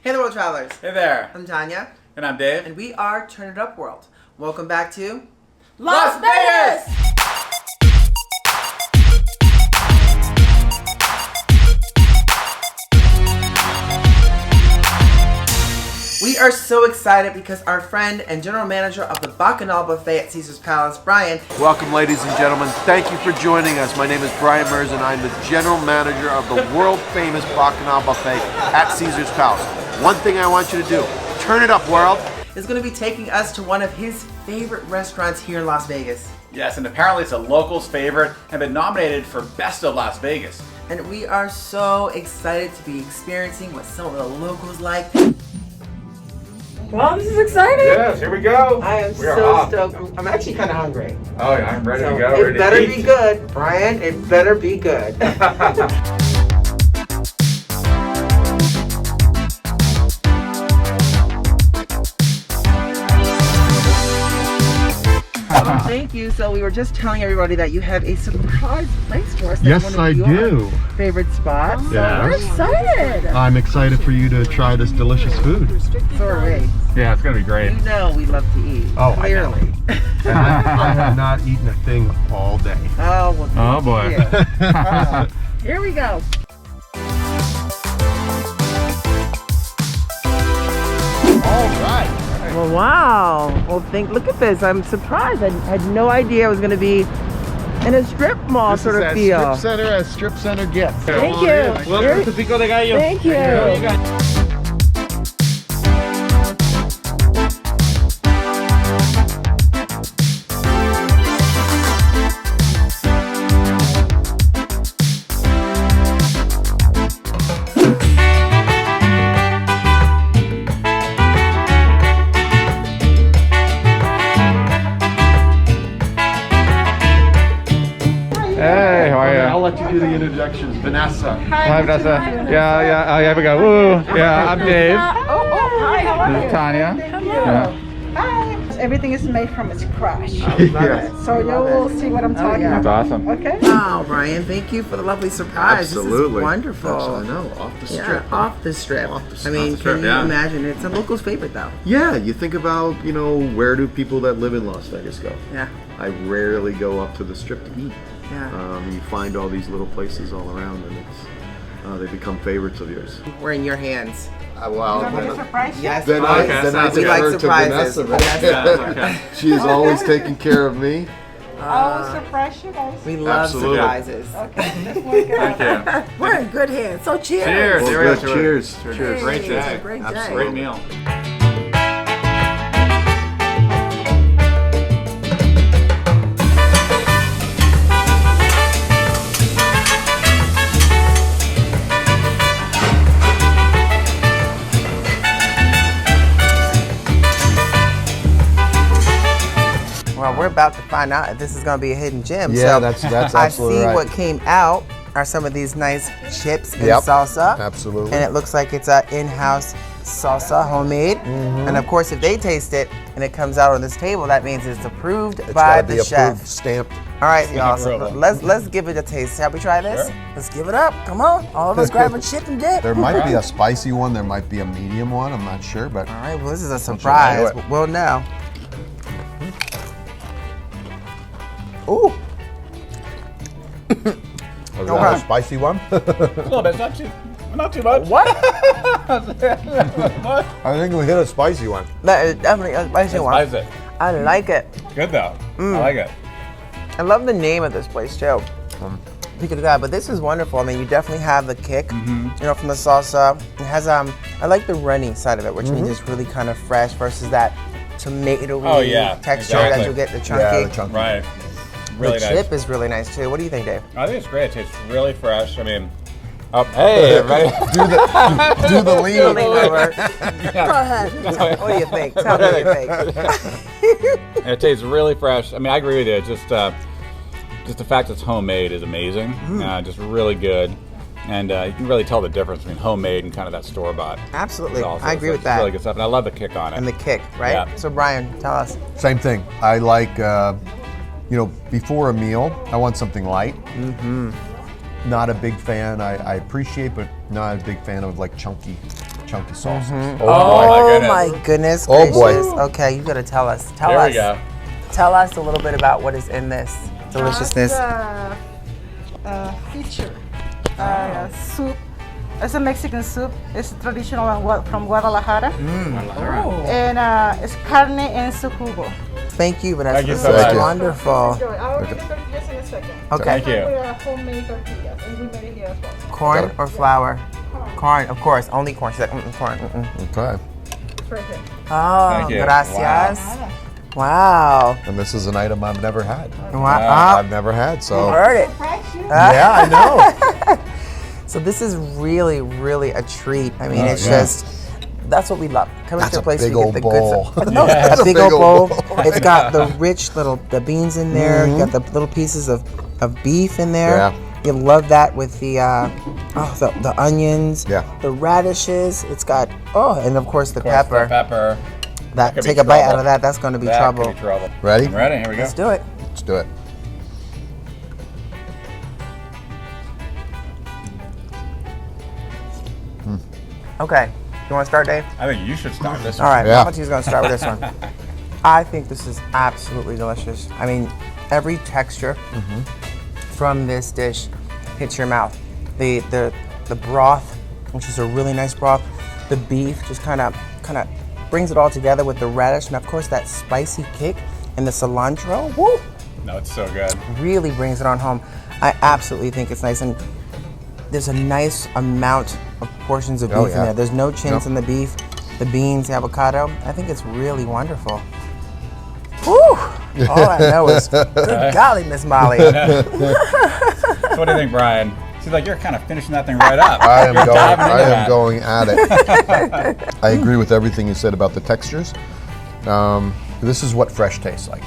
Hey there, world travelers. Hey there. I'm Tanya. And I'm Dave. And we are Turn It Up World. Welcome back to Las Vegas! We are so excited because our friend and general manager of the Bacchanal Buffet at Caesar's Palace, Brian. Welcome, ladies and gentlemen. Thank you for joining us. My name is Brian Murzyn. I'm the general manager of the world-famous Bacchanal Buffet at Caesar's Palace. One thing I want you to do, turn it up, world. Is going to be taking us to one of his favorite restaurants here in Las Vegas. Yes, and apparently it's a locals' favorite and been nominated for Best of Las Vegas. And we are so excited to be experiencing what some of the locals like. Well, this is exciting. Yes, here we go. I am so stoked. I'm actually kind of hungry. Oh, yeah, I'm ready to go. It better be good, Brian. It better be good. Thank you. So we were just telling everybody that you have a surprise place for us. Yes, I do. Favorite spots. Yeah. We're excited. I'm excited for you to try this delicious food. So are we. Yeah, it's going to be great. You know we love to eat. Oh, clearly. And I have not eaten a thing all day. Oh, well, Oh, boy. Here we go. All right. Well, wow. Well, look at this. I'm surprised. I had no idea it was going to be in a strip mall This sort is of as feel. strip center as strip center gets. Thank Come on you. in. Welcome to Pico de Gallo. Thank you. Hey, how are you? I'll let you do the introductions. Vanessa. Hi, Vanessa. Yeah, here we go. Woo. Yeah, I'm Dave. Hi, how are This you? is Tanya. Yeah. Hi. Everything is made from scratch. Yes. So you will see what I'm talking That's about. awesome. Okay? Wow, Brian, thank you for the lovely surprise. This Absolutely. is wonderful. I know, off the Yeah, strip. off the strip. Off the I mean, strip, can you yeah. imagine? It's a local's favorite, though. Yeah, you think about, where do people that live in Las Vegas go? Yeah, I rarely go up to the strip to eat. yeah. You find all these little places all around, and they become favorites of yours. We're in your hands. Well, I'm going to surprise you. Yes, then Brian. I sounds we good. like defer to surprises. Vanessa, right? Vanessa. Okay. She is always taking care of me. I will surprise you guys. We love Absolutely. surprises. Okay, let's work it out. Thank you. We're in good hands. So cheers. Cheers. Well, Here we good. go. Cheers. Hey, Cheers. Great it's day. a great day. Absolutely. Great meal. Well, we're about to find out if this is going to be a hidden gem. Yeah, so that's I absolutely see right. what came out are some of these nice chips and Yep. salsa. Absolutely. And it looks like it's an in-house salsa, homemade. Mm-hmm. And of course, if they taste it and it comes out on this table, that means it's approved It's by gotta be the chef. approved, stamped. All right, y'all. So approval. let's give it a taste. Shall we try this? Let's give it up. Come on, all of us grab a chip and dip. There might be a spicy one. There might be a medium one. I'm not sure, but All right. Well, this is a surprise. do it. We'll know. Ooh. is Okay. that a spicy one? A little bit. Not too much. What? I think we hit a spicy one. That is definitely a spicy one. How's it? I like it. Good though. I like it. I love the name of this place too. Pico de Gallo, but this is wonderful. I mean, you definitely have the kick, from the salsa. It has I like the runny side of it, which means it's really kind of fresh versus that tomatoey Oh, yeah, texture exactly. that you get the chunky. Yeah, the chunky. Right. Really the nice. chip is really nice too. What do you think, Dave? I think it's great. It tastes really fresh. I mean, hey everybody. Do the lean. Lean over. Go ahead. What do you think? Tell me what you think. It tastes really fresh. I mean, I agree with you. It's just the fact it's homemade is amazing. Just really good. And you can really tell the difference between homemade and kind of that store-bought. Absolutely. Also, I agree so with it's that. really good stuff. And I love the kick on it. And the kick, right? Yeah. So Brian, tell us. Same thing. I like, before a meal, I want something light. Not a big fan. I appreciate, but not a big fan of like chunky chunky sauces. Oh my goodness Oh, boy. gracious. Okay, you gotta tell us. Tell There us. we go. Tell us a little bit about what is in this deliciousness. Feature soup. It's a Mexican soup. It's traditional one from Guadalajara. And it's carne en su jugo. Thank you, Vanessa. Thank you This so is much. wonderful. Enjoy. I'll make the tortillas in a second. Okay. Thank you. We're homemade tortillas, and we made it here as well. Corn or flour? Corn, of course. Only corn. She's like, corn. Okay. It's right here. Oh, Thank you. gracias. Wow. And this is an item I've never had. Wow. I've never had, so. Heard it. Surprise you. Yeah, I know. So this is really, really a treat. I mean, it's yeah. just, that's what we love. Coming That's to a a place big where you old get the bowl. good stuff. No, Yeah. it's a big old bowl. bowl. It's got the rich the beans in there. You got the little pieces of beef in there. Yeah. You love that with the the onions, Yeah. the radishes. It's got, and of course the Of course, pepper. the pepper. That could be take a bite out trouble. of that. That's going to be That trouble. could be trouble. Ready? I'm ready. Here we go. Let's do it. Let's do it. Okay. You want to start, Dave? I think you should start this All one. right, Yeah. Mama's going to start with this one. I think this is absolutely delicious. I mean, every texture from this dish hits your mouth. The broth, which is a really nice broth. The beef just kind of brings it all together with the radish, and of course that spicy kick and the cilantro. Woo! No, it's so good. Really brings it on home. I absolutely think it's nice, and there's a nice amount of portions of beef in yeah. there. There's no chins Yep. in the beef, the beans, the avocado. I think it's really wonderful. Whew! All I know is, good golly, Miss Molly. So what do you think, Brian? Seems like you're kind of finishing that thing right up. I am You're going. diving into I am that. going at it. I agree with everything you said about the textures. This is what fresh tastes like.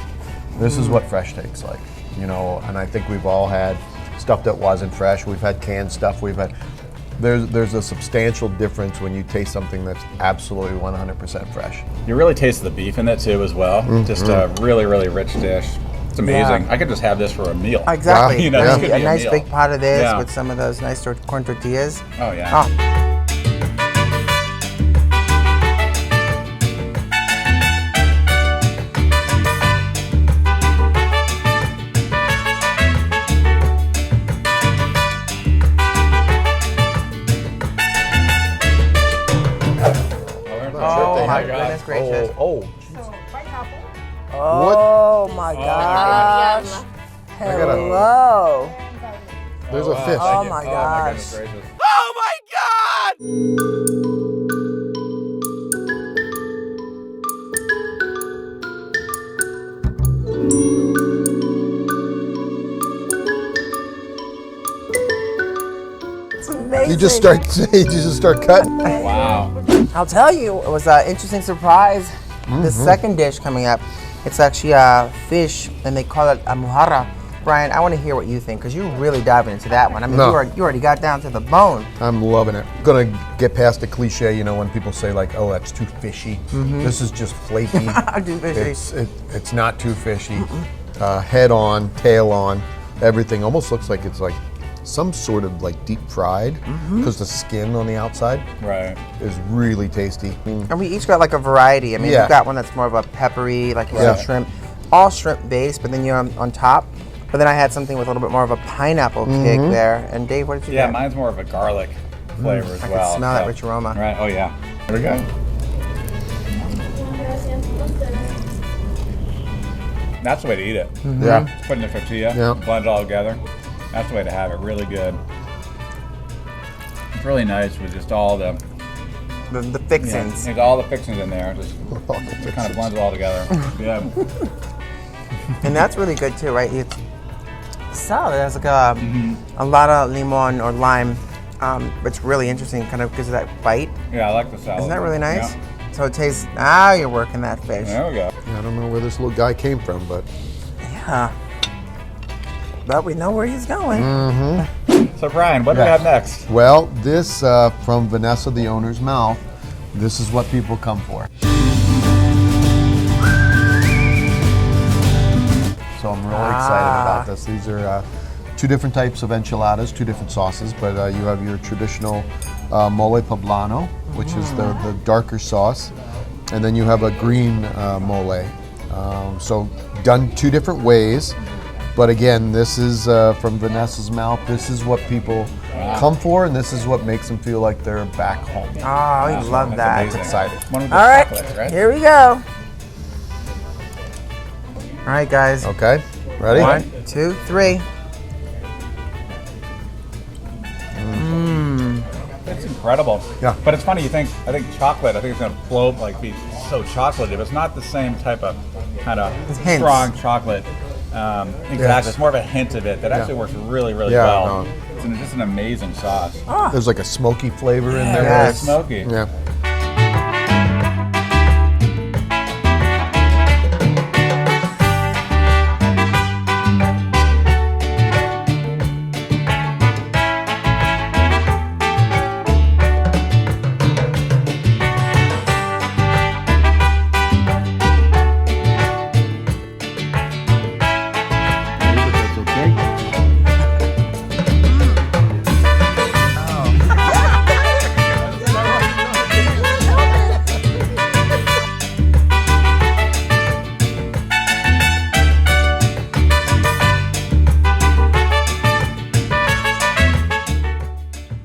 This is what fresh tastes like. You know, and I think we've all had stuff that wasn't fresh. We've had canned stuff. We've had. There's a substantial difference when you taste something that's absolutely 100% fresh. You really taste the beef in it too, as well. Just a really, really rich dish. It's amazing. Yeah. I could just have this for a meal. Exactly. You know, Yeah. this could A be nice meal. big pot of this Yeah. with some of those nice corn tortillas. Oh yeah. Oh. Oh my goodness gracious. Oh. So, pineapple. Oh my gosh. gotta- Hello. There's a fish. Oh my Oh my gosh. goodness gracious. Oh my God! It's amazing. You just start cutting. Wow. I'll tell you, it was an interesting surprise. The second dish coming up, it's actually a fish, and they call it a mojarra. Brian, I want to hear what you think, because you're really diving into that one. I mean, No. you already got down to the bone. I'm loving it. Gonna get past the cliche, you know, when people say like, "Oh, that's too fishy." This is just flaky. Too fishy. It's not too fishy. Head on, tail on, everything. Almost looks like it's like some sort of like deep fried, because the skin on the outside Right. is really tasty. I mean, And we each got like a variety. I mean, Yeah. you've got one that's more of a peppery, like you Yeah. said, shrimp, all shrimp based, but then you're on top. But then I had something with a little bit more of a pineapple kick there. And Dave, what did you Yeah, get? mine's more of a garlic flavor as I well. can smell that so- rich aroma. Right. Oh yeah. Here we go. That's the way to eat it. yeah. Put it in a tortilla, Yeah. blend it all together. That's the way to have it. Really good. It's really nice with just all the The fixins. there's all the fixings in there. Just kind of blends it all together. Yeah. And that's really good too, right? It's solid. It has like a lot of limon or lime. It's really interesting, kind of gives it that bite. Yeah, I like the salad. Isn't that really nice? Yeah. So it tastes, now you're working that fish. There we go. I don't know where this little guy came from, but Yeah. But we know where he's going. So Brian, what do we have next? well, this from Vanessa, the owner's mouth. This is what people come for. So I'm really excited about this. These are two different types of enchiladas, two different sauces, but you have your traditional mole poblano, which is the darker sauce, and then you have a green mole. So done two different ways, but again, this is from Vanessa's mouth. This is what people come for, and this is what makes them feel like they're back home. Oh, I love that. It's exciting. One with the All right, chocolates, right? here we go. All right, guys. Okay, ready? 1, 2, 3. It's incredible. Yeah. But it's funny, I think chocolate, I think it's going to float, like be so chocolatey, but it's not the same type of kind of hints. strong chocolate. Exactly. It's more of a hint of it that actually works really, really Yeah, well. no. It's just an amazing sauce. There's like a smoky flavor in there. Yes. Smoky. Yeah.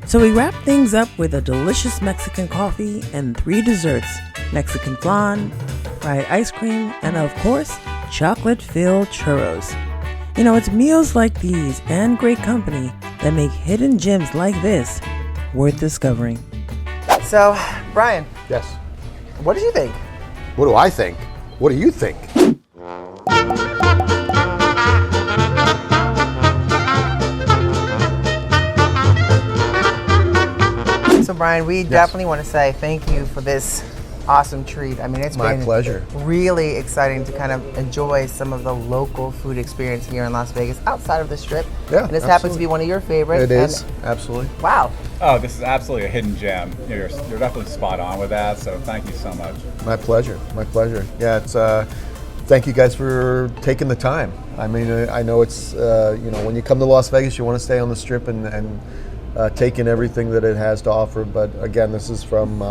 So we wrap things up with a delicious Mexican coffee and 3 desserts: Mexican flan, fried ice cream, and of course, chocolate-filled churros. You know, it's meals like these and great company that make hidden gems like this worth discovering. So, Brian, Yes. what did you think? What do I think? What do you think? So, Brian, we definitely want to say thank you for this awesome treat. I mean, it's My been pleasure. really exciting to kind of enjoy some of the local food experience here in Las Vegas outside of the Strip. Yeah, and this happens to absolutely. be one of your favorites. It is, and- absolutely. wow. Oh, this is absolutely a hidden gem. You're definitely spot on with that, so thank you so much. My pleasure. My pleasure. Yeah, it's. Thank you guys for taking the time. I mean, I know it's you know, when you come to Las Vegas, you want to stay on the Strip and take in everything that it has to offer. But again, this is from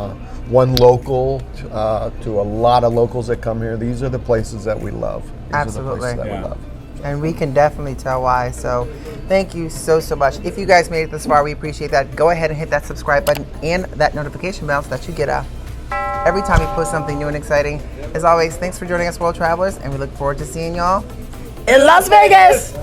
one local to a lot of locals that come here. These are the places that we love. These Absolutely. are the places that Yeah. we love. And we can definitely tell why. So thank you so much. If you guys made it this far, we appreciate that. Go ahead and hit that subscribe button and that notification bell so that you get every time we post something new and exciting. As always, thanks for joining us, World Travelers, and we look forward to seeing y'all in Las Vegas!